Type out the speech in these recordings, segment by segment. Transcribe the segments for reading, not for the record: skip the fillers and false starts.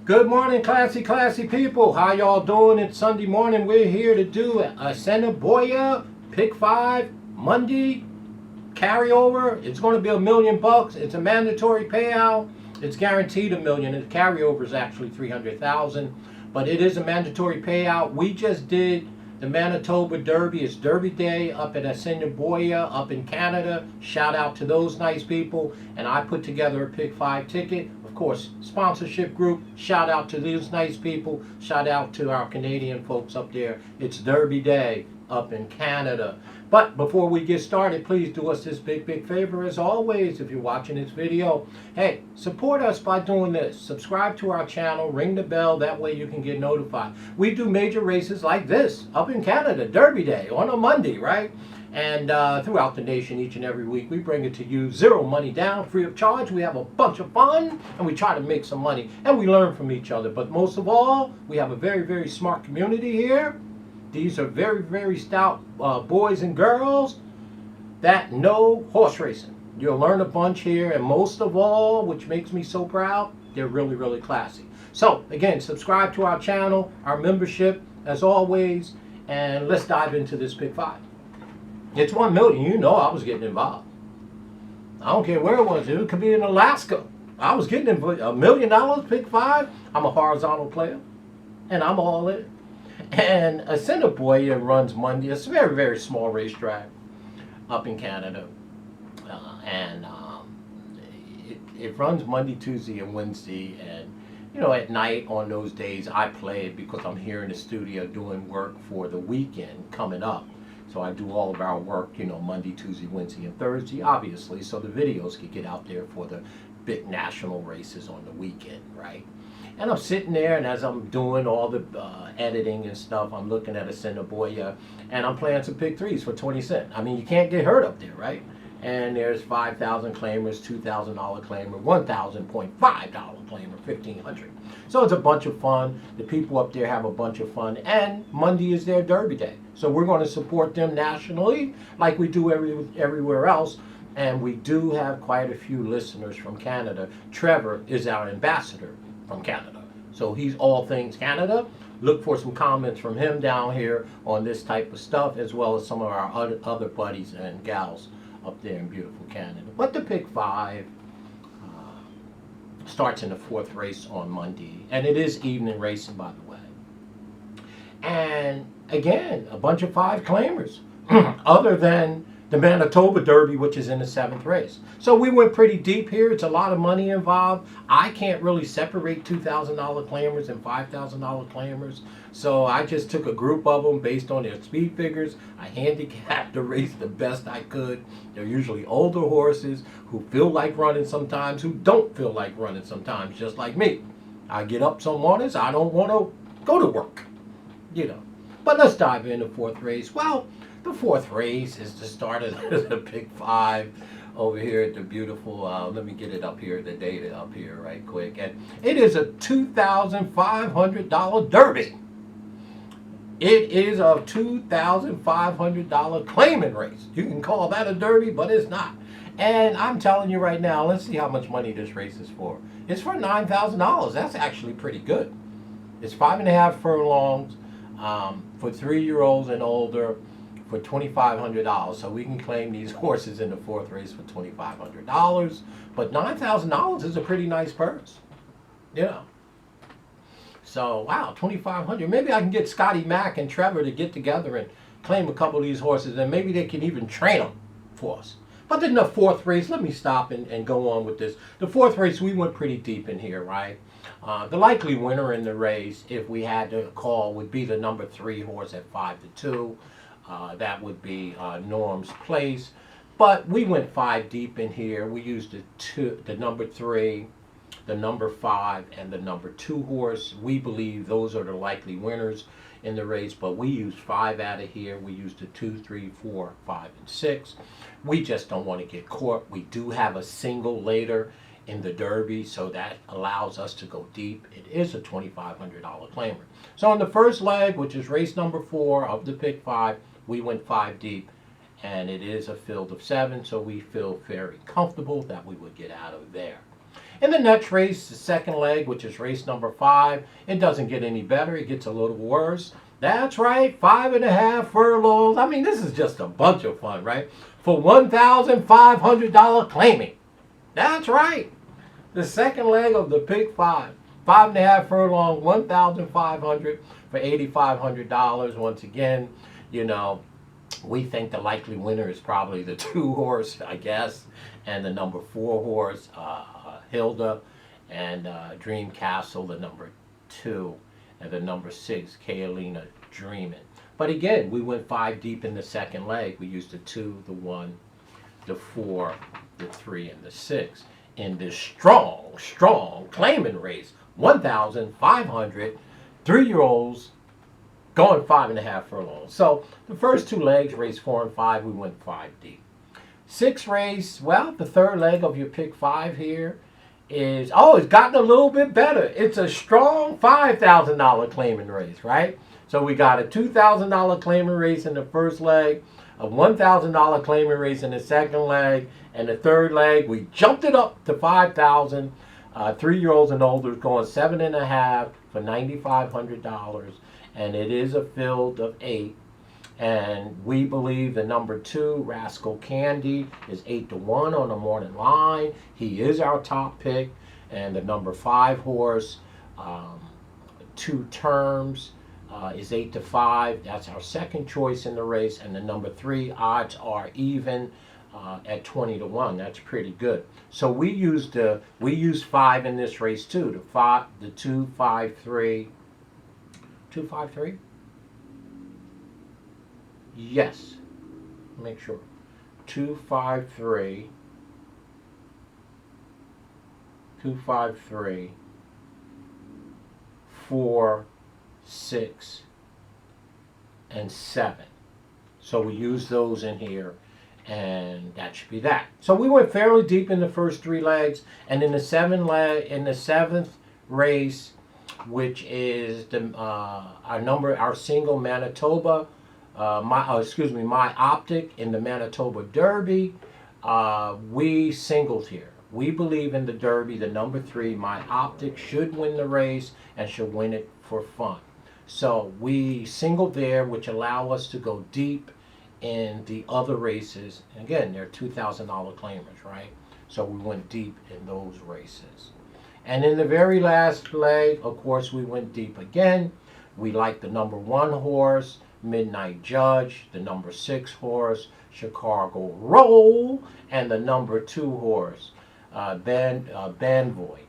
Good morning, classy people. How y'all doing? It's Sunday morning. We're here to do Assiniboia Pick 5 Monday carryover. It's going to be $1 million. It's a mandatory payout. It's guaranteed $1 million. The carryover is actually $300,000, but it is a mandatory payout. We just did the Manitoba Derby. It's Derby Day up at Assiniboia up in Canada. Shout out to those nice people. And I put together a Pick 5 ticket. Of course, sponsorship group. Shout out to these nice people. Shout out to our Canadian folks up there. It's Derby Day up in Canada. But before we get started, please do us this big favor. As always, if you're watching this video, hey, support us by doing this. Subscribe to our channel, ring the bell, that way you can get notified. We do major races like this up in Canada, Derby Day, on a Monday, right? And throughout the nation, each and every week, we bring it to you, zero money down, free of charge. We have a bunch of fun, and we try to make some money, and we learn from each other. But most of all, we have a very smart community here. These are very stout boys and girls that know horse racing. You'll learn a bunch here, and most of all, which makes me so proud, they're really classy. So, again, subscribe to our channel, our membership, as always, and let's dive into this Pick 5. It's $1 million. You know I was getting involved. I don't care where it was. It could be in Alaska. I was getting $1 million, Pick 5. I'm a horizontal player, and I'm all in. And Assiniboia runs Monday. It's a very small racetrack up in Canada. It runs Monday, Tuesday, and Wednesday. And, you know, at night on those days, I play it because I'm here in the studio doing work for the weekend coming up. So I do all of our work, you know, Monday, Tuesday, Wednesday, and Thursday, obviously, so the videos can get out there for the big national races on the weekend, right? And I'm sitting there, and as I'm doing all the editing and stuff, I'm looking at Assiniboia, and I'm playing some pick threes for 20 cents. I mean, you can't get hurt up there, right? And there's 5,000 claimers, $2,000 claimer, $1,000.5 claimer, $1,500. So it's a bunch of fun. The people up there have a bunch of fun, and Monday is their Derby Day. So we're going to support them nationally, like we do everywhere else. And we do have quite a few listeners from Canada. Trevor is our ambassador from Canada. So he's all things Canada. Look for some comments from him down here on this type of stuff, as well as some of our other buddies and gals up there in beautiful Canada. But the Pick 5 starts in the 4th race on Monday. And it is evening racing, by the way. And again, a bunch of 5 claimers, other than the Manitoba Derby, which is in the 7th race. So we went pretty deep here. It's a lot of money involved. I can't really separate $2,000 claimers and $5,000 claimers. So I just took a group of them based on their speed figures. I handicapped the race the best I could. They're usually older horses who feel like running sometimes, who don't feel like running sometimes, just like me. I get up some mornings, I don't want to go to work, you know. But let's dive into the 4th race. Well, the 4th race is the start of the Pick 5 over here at the beautiful, let me get it up here, the data up here right quick. And it is a $2,500 Derby. It is a $2,500 claiming race. You can call that a Derby, but it's not. And I'm telling you right now, let's see how much money this race is for. It's for $9,000. That's actually pretty good. It's 5.5 furlongs for 3-year-olds and older for $2,500. So we can claim these horses in the 4th race for $2,500. But $9,000 is a pretty nice purse. You know. So, wow, $2,500. Maybe I can get Scotty Mack and Trevor to get together and claim a couple of these horses, and maybe they can even train them for us. But then the 4th race, let me stop and go on with this. The 4th race, we went pretty deep in here, right? The likely winner in the race, if we had to call, would be the number 3 horse at 5-2. That would be Norm's Place. But we went 5 deep in here. We used the number 3, the number 5, and the number 2 horse. We believe those are the likely winners in the race, but we used 5 out of here. We used the 2, 3, 4, 5, and 6. We just don't want to get caught. We do have a single later in the Derby, so that allows us to go deep. It is a $2,500 claimer. So on the first leg, which is race number 4 of the Pick 5, we went 5 deep, and it is a field of 7, so we feel very comfortable that we would get out of there. In the next race, the second leg, which is race number 5, it doesn't get any better. It gets a little worse. That's right, 5.5 furlongs. I mean, this is just a bunch of fun, right? For $1,500 claiming. That's right. The second leg of the Pick 5. 5.5 furlong, 1,500 for $8,500. Once again, you know, we think the likely winner is probably the 2 horse, I guess, and the number 4 horse, Hilda, and Dream Castle, the number 2, and the number 6, Kaolina Dreamin'. But again, we went 5 deep in the second leg. We used the 2, the 1, the 4, the 3, and the 6 in this strong claiming race. 1,500 3-year-olds going 5.5 furlongs. So the first 2 legs, race 4 and 5, we went 5 deep. 6th race, well, the third leg of your Pick 5 here is, it's gotten a little bit better. It's a strong $5,000 claiming race, right? So we got a $2,000 claiming race in the first leg, a $1,000 claiming race in the second leg, and the third leg, we jumped it up to $5,000. 3-year-olds and older going 7.5 for $9,500, and it is a field of 8. And we believe the number 2, Rascal Candy, is 8-1 on the morning line. He is our top pick. And the number 5 horse, 2 Terms, is 8-5. That's our second choice in the race. And the number 3, odds are even at 20-1. That's pretty good. So we used 5 in this race too. The 2, 5, 3. 2, 5, 3. Yes. Make sure. 2, 5, 3. 2, 5, 3. 4, 6, and 7. So we use those in here, and that should be that. So we went fairly deep in the first 3 legs, and in the 7th race, which is our single Manitoba, my optic in the Manitoba Derby, we singled here. We believe in the Derby, the number 3, my optic, should win the race and should win it for fun. So we singled there, which allow us to go deep in the other races. Again, they're $2,000 claimers, right? So we went deep in those races. And in the very last leg, of course, we went deep again. We liked the number 1 horse, Midnight Judge, the number 6 horse, Chicago Roll, and the number 2 horse, Banvoid.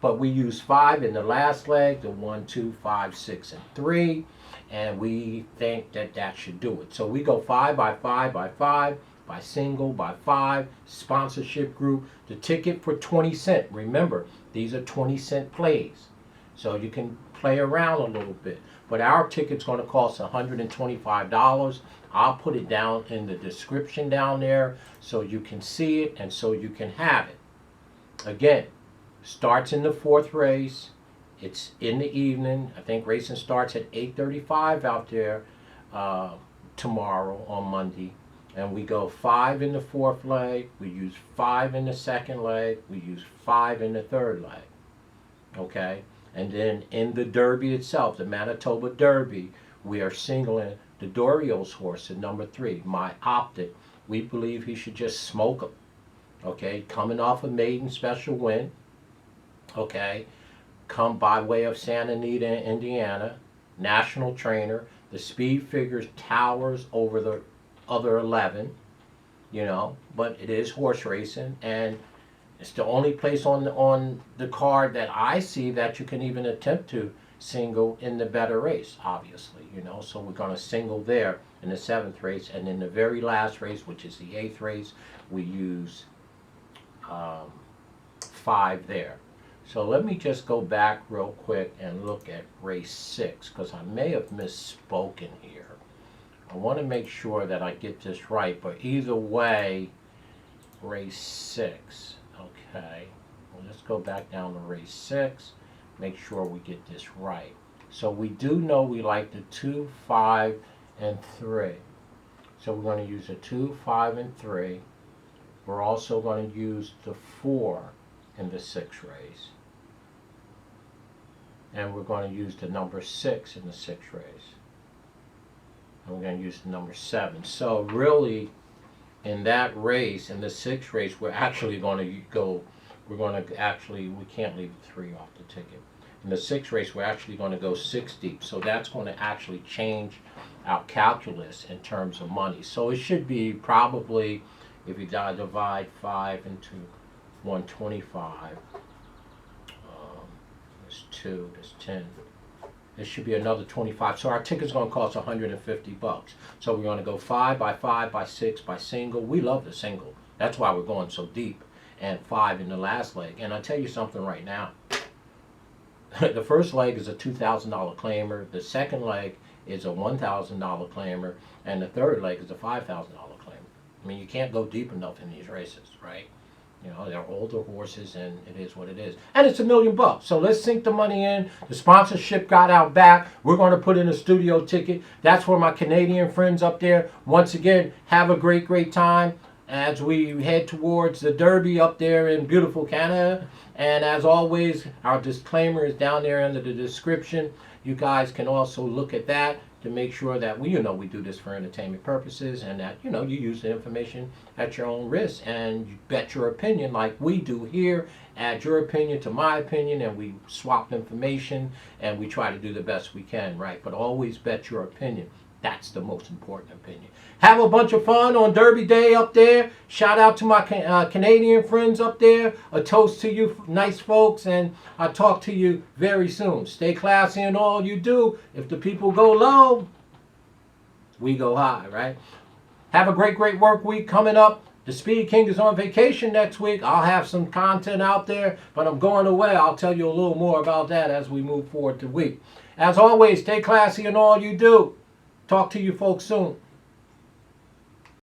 But we used 5 in the last leg, the 1, 2, 5, 6, and 3, and we think that should do it. So we go 5 by 5 by 5, by single, by 5, sponsorship group, the ticket for 20 cents. Remember, these are 20-cent plays, so you can play around a little bit. But our ticket's going to cost $125. I'll put it down in the description down there so you can see it and so you can have it. Again, starts in the 4th race. It's in the evening. I think racing starts at 8:35 out there tomorrow on Monday. And we go 5 in the 4th leg. We use 5 in the 2nd leg. We use 5 in the 3rd leg. Okay? And then in the Derby itself, the Manitoba Derby, we are singling the Dorios horse at number 3, my optic. We believe he should just smoke him. Okay? Coming off a maiden special win. Okay? Come by way of Santa Anita, Indiana. National trainer. The speed figures towers over the other 11, but it is horse racing, and it's the only place on the card that I see that you can even attempt to single in the better race, obviously, so we're going to single there in the 7th race, and in the very last race, which is the 8th race, we use 5 there. So let me just go back real quick and look at race 6, because I may have misspoken here. I want to make sure that I get this right, but either way, race 6. Okay, well, let's go back down to race 6, make sure we get this right. So we do know we like the 2, 5, and 3. So we're going to use the 2, 5, and 3. We're also going to use the 4 in the 6th race. And we're going to use the number 6 in the 6th race. And we're going to use the number 7. So really, in that race, in the 6th race, we're actually going to go, we can't leave the 3 off the ticket. In the 6th race, we're actually going to go 6 deep. So that's going to actually change our calculus in terms of money. So it should be probably, if you divide 5 into 125, there's 2, there's 10. There should be another 25. So our ticket's going to cost 150 bucks. So we're going to go 5 by 5 by 6 by single. We love the single. That's why we're going so deep. And 5 in the last leg. And I'll tell you something right now. The first leg is a $2,000 claimer. The second leg is a $1,000 claimer. And the third leg is a $5,000 claimer. I mean, you can't go deep enough in these races, right? You know, they're older horses, and it is what it is. And it's $1 million. So let's sink the money in. The sponsorship got our back. We're going to put in a studio ticket. That's for my Canadian friends up there. Once again, have a great, great time as we head towards the Derby up there in beautiful Canada. And as always, our disclaimer is down there under the description. You guys can also look at that to make sure that we do this for entertainment purposes, and that you use the information at your own risk, and you bet your opinion like we do here. Add your opinion to my opinion, and we swap information, and we try to do the best we can, right? But always bet your opinion. That's the most important opinion. Have a bunch of fun on Derby Day up there. Shout out to my Canadian friends up there. A toast to you nice folks, and I'll talk to you very soon. Stay classy in all you do. If the people go low, we go high, right? Have a great, great work week coming up. The Speed King is on vacation next week. I'll have some content out there, but I'm going away. I'll tell you a little more about that as we move forward the week. As always, stay classy in all you do. Talk to you folks soon.